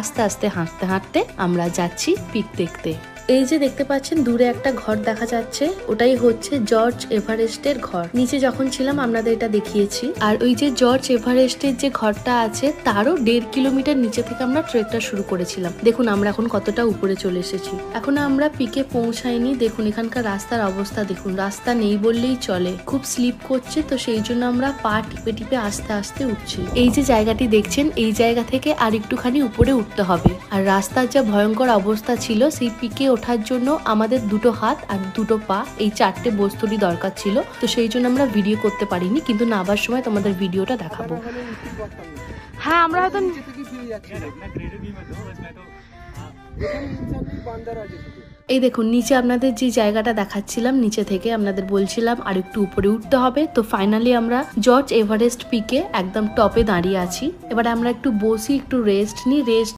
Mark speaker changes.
Speaker 1: আস্তে আস্তে হাঁটতে হাঁটতে আমরা যাচ্ছি পিক দেখতে। এই যে দেখতে পাচ্ছেন দূরে একটা ঘর দেখা যাচ্ছে, ওটাই হচ্ছে জর্জ এভারেস্টের ঘর। নিচে যখন ছিলাম আপনাদের এটা দেখিয়েছি। আর ওই যে জর্জ এভারেস্টের যে ঘরটা আছে তারও 1.5 কিলোমিটার নিচে থেকে আমরা ট্রেকটা শুরু করেছিলাম। দেখুন আমরা এখন কতটা উপরে চলে এসেছি। এখন আমরা পিকে পৌঁছাইনি। দেখুন এখানকার রাস্তার অবস্থা দেখুন, রাস্তা নেই বললেই চলে, খুব স্লিপ করছে, তো সেই জন্য আমরা পা টিপে টিপে আস্তে আস্তে উঠছি। এই যে জায়গাটি দেখছেন, এই জায়গা থেকে আর একটুখানি উপরে উঠতে হবে। আর রাস্তার যা ভয়ঙ্কর অবস্থা ছিল, সেই পিকে ওঠার জন্য আমাদের দুটো হাত আর দুটো পা, এই 4টে বস্তুরই দরকার ছিল। তো সেই জন্য আমরা ভিডিও করতে পারিনি, কিন্তু নামার সময় তোমাদের ভিডিওটা দেখাবো। হ্যাঁ আমরা হয়তো এই দেখুন নিচে আপনাদের যে জায়গাটা দেখাচ্ছিলাম, নিচে থেকে আপনাদের বলছিলাম আর একটু উপরে উঠতে হবে। তো ফাইনালি আমরা জর্জ এভারেস্ট পিকে একদম টপে দাঁড়িয়ে আছি। এবার আমরা একটু বসি, একটু রেস্ট নিই। রেস্ট